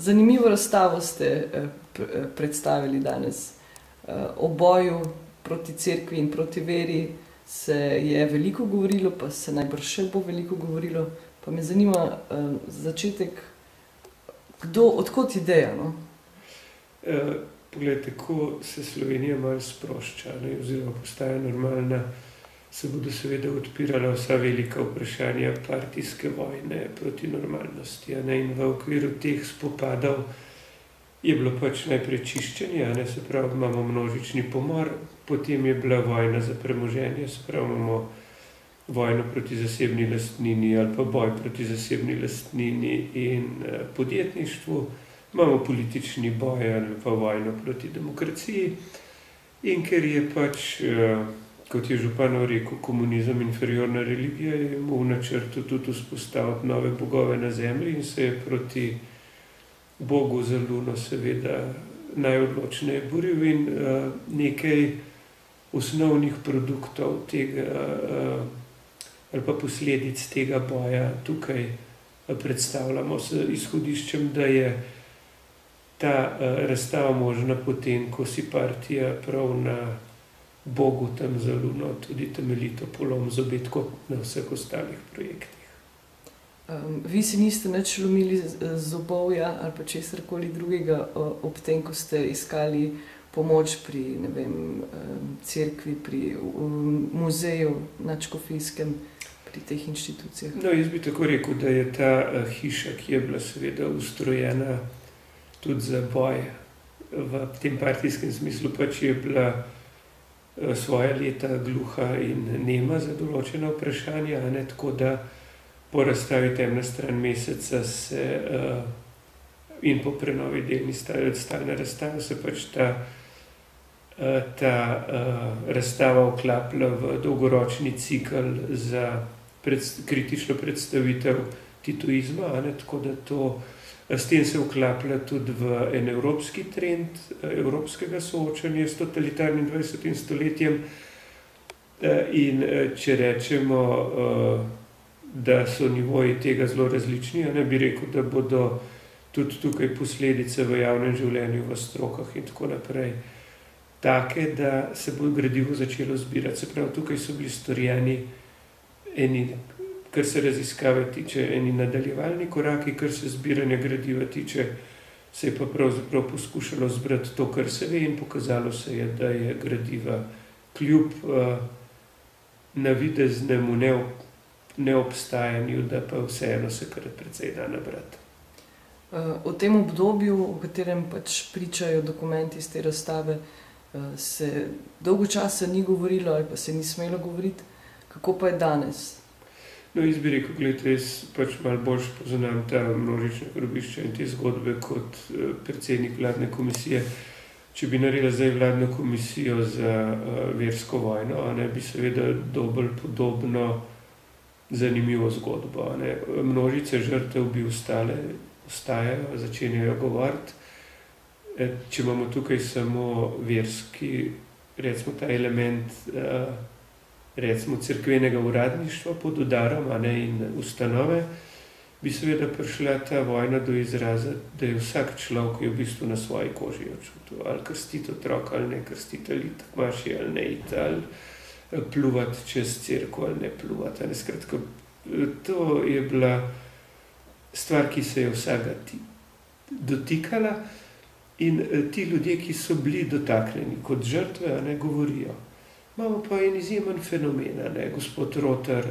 Zanimivo razstavo ste predstavili danes. O boju proti cerkvi in proti veri se je veliko govorilo, pa se najbrž še bo veliko govorilo. Pa me zanima začetek, odkot ideja, no? Poglejte, ko se Slovenija malo sprošča, oziroma postaja normalna, se bodo seveda odpirala vsa velika vprašanja partijske vojne proti normalnosti. In v okviru teh spopadov je bilo pač najprej čiščenje, se pravi, imamo množični pomor, potem je bila vojna za premoženje, se pravi, imamo vojno proti zasebni lastnini ali pa boj proti zasebni lastnini in podjetništvu, imamo politični boj ali pa vojno proti demokraciji in ker je pač, kot je županov rekel, komunizem inferiorna religija, je mu v načrtu tudi vzpostaviti nove bogove na zemlji in se je proti Bogu za luno seveda najodločneje boril in nekaj osnovnih produktov tega ali pa posledic tega boja tukaj predstavljamo s izhodiščem, da je ta razstava možna potem, ko si partija prav na Bogu tam za luno tudi temeljito polom zobet kot na vseh ostalih projektih. Vi si niste nič lomili zobovja ali pa česarkoli drugega ob tem, ko ste iskali pomoč pri, ne vem, cerkvi, pri muzeju nadškofijskem, pri teh inštitucijah? No, jaz bi tako rekel, da je ta hiša, ki je bila seveda ustrojena tudi za boj v tem partijskem smislu, pač je bila svoja leta gluha in nema za določena vprašanja, tako da po razstavi Temna stran meseca se in po prenovi delni stalne razstave se pač ta razstava vklapla v dolgoročni cikel za kritično predstavitev titoizma, tako da s tem se vklaplja tudi v en evropski trend evropskega soočanja s totalitarnim 20. stoletjem. In če rečemo, da so nivoji tega zelo različni, bi rekel, da bodo tudi tukaj posledice v javnem življenju, v strokah in tako naprej take, da se bo gradivo začelo zbirati. Se pravi, tukaj so bili storjeni eni, kar se raziskave tiče, eni nadaljevalni koraki, kar se zbiranja gradiva tiče, se je pa pravzaprav poskušalo zbrati to, kar se ve in pokazalo se je, da je gradiva kljub navideznemu neobstajanju, da pa vseeno se kar precej da nabrati. O tem obdobju, o katerem pač pričajo dokumenti iz te razstave, se dolgo časa ni govorilo ali pa se ni smelo govoriti. Kako pa je danes? No, jaz bi rekel, gledajte, jaz pač malo bolj poznam ta množična grobišča in te zgodbe kot predsednik vladne komisije. Če bi naredila zdaj vladno komisijo za versko vojno, bi seveda dobil podobno zanimivo zgodbo. Množice žrtev bi ostajajo, začenjajo govoriti. Če imamo tukaj samo verski, recimo ta element recimo cerkvenega uradništva pod udarom in ustanove, bi seveda prišla ta vojna do izraza, da je vsak človek v bistvu na svoji koži občutil, ali krstiti otroka, ali ne krstiti, ali iti k maši, ali ne iti, ali pluvati čez cerkev, ali ne pluvati. Skratka, to je bila stvar, ki se je vsega dotikala in ti ljudje, ki so bili dotaknjeni kot žrtve, govorijo. Imamo pa en izjemen fenomen, gospod Rotar,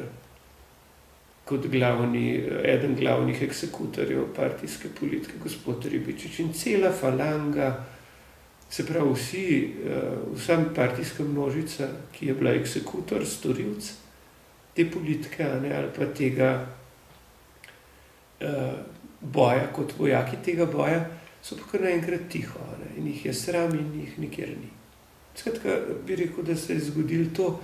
kot eden glavnih eksekutorjev partijske politike, gospod Ribičič in cela falanga, se pravi vsa partijska množica, ki je bila eksekutor, storilc te politike ali pa tega boja, kot vojaki tega boja, so pa kar naenkrat tiho in jih je sram in jih nikjer ni. Skratka, bi rekel, da se je zgodilo to,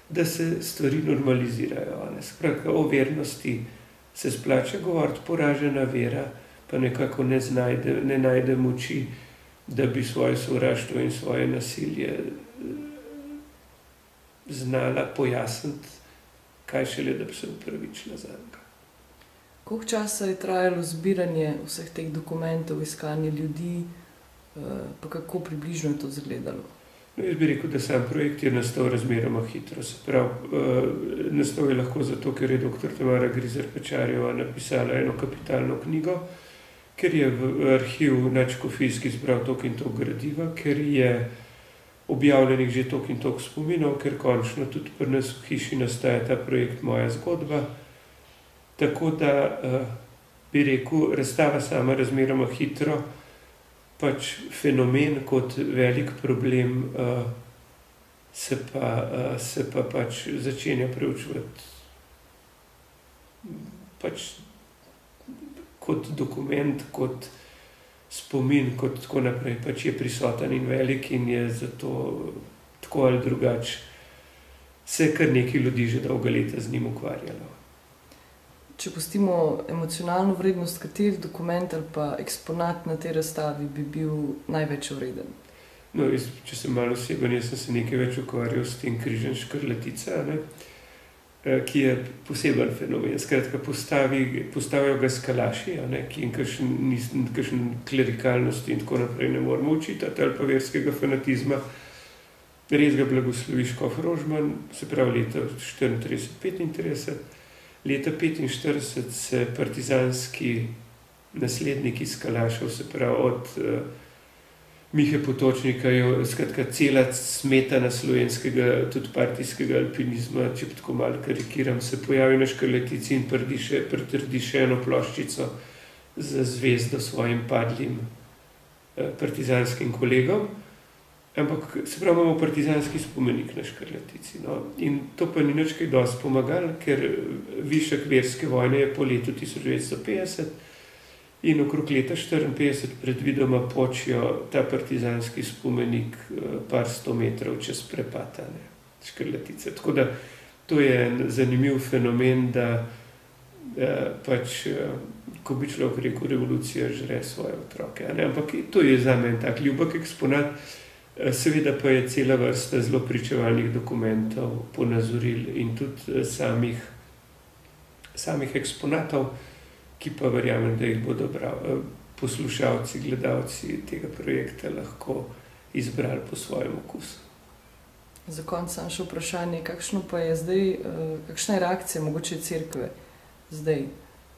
da se stvari normalizirajo. Skratka, o vernosti se splača govoriti, poražena vera pa nekako ne najde moči, da bi svoje sovraštvo in svoje nasilje znala pojasniti, kaj šele, da bi se upravičila za njega. Koliko časa je trajalo zbiranje vseh teh dokumentov, iskanje ljudi, pa kako približno je to izgledalo? No, jaz bi rekel, da sam projekt je nastal razmeroma hitro. Se pravi, nastal je lahko zato, ker je dr. Tamara Grizer-Pečarjeva napisala eno kapitalno knjigo, ker je v arhiv nadškofijski zbral toliko in toliko gradiva, ker je objavljenih že toliko in toliko spominov, ker končno tudi pri nas v hiši nastaja ta projekt Moja zgodba. Tako da bi rekel, razstava sama razmeroma hitro, pač fenomen kot velik problem se pa pač začenja preučevati pač kot dokument, kot spomin, kot tako naprej, pač je prisoten in velik in je zato tako ali drugače se kar nekaj ljudi že dolga leta z njim ukvarjalo. Če pustimo emocionalno vrednost, kateri dokument ali pa eksponat na tej razstavi bi bil največ vreden? No, če sem malo oseben, jaz sem se nekaj več ukvarjal s tem križem Škrlatica, ki je poseben fenomen. Skratka, postavijo ga skalaši, ki jim kakšen klerikalnosti in tako naprej ne moramo učitati, ali pa verskega fanatizma. Res ga blagoslovi škof Rožman, se pravi leta 34-35. Leta 1945 se partizanski nasledniki skalašev, se pravi od Mihe Potočnika, skratka cela smetana slovenskega, tudi partijskega alpinizma, če tako malo karikiram, se pojavi na Škrlatici in pritrdi še eno ploščico za zvezdo svojim padlim partizanskim kolegom. Ampak se pravi, imamo partizanski spomenik na Škrlatici. No? In to pa ni nič kaj dosti pomagalo, ker višek verske vojne je po letu 1950 in okrog leta 1954 predvidoma počijo ta partizanski spomenik par 100 metrov čez prepad Škrlatice. Tako da to je en zanimiv fenomen, da pač, ko bi človek rekel, revolucija žre svoje otroke. Ampak to je za meni tak ljubek eksponat. Seveda pa je cela vrsta zelo pričevalnih dokumentov, ponazoril in tudi samih eksponatov, ki pa verjamem, da jih bodo poslušalci, gledalci tega projekta lahko izbrali po svojem okusu. Za konec samo še vprašanje, kakšna je reakcija mogoče cerkve zdaj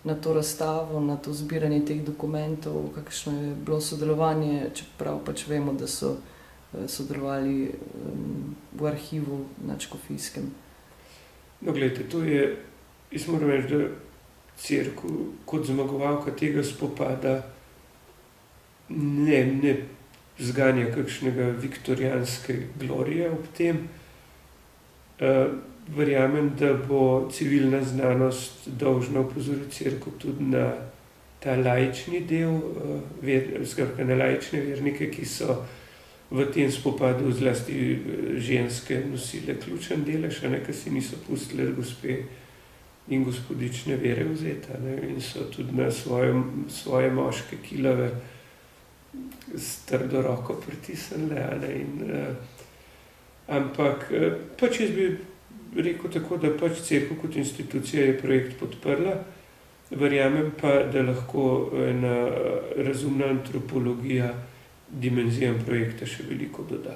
na to razstavo, na to zbiranje teh dokumentov, kakšno je bilo sodelovanje, čeprav pač vemo, da so sodelovali v arhivu nadškofijskem. No, gledajte, to je, jaz moram reči, da cerkev kot zmagovalka tega spopada ne zganja kakšnega viktorijanske glorije ob tem. Verjamem, da bo civilna znanost dolžna opozoriti cerkev tudi na ta laični del, skratka na laične vernike, ki so v tem spopadu zlasti ženske nosile ključen delež, ki si niso pustile gospe in gospodične vere vzeti, in so tudi na svoje moške kilave s trdo roko pritisnile. Ampak pač jaz bi rekel tako, da pač cerkev kot institucija je projekt podprla, verjamem pa, da lahko ena razumna antropologija dimenzijam projekta še veliko doda.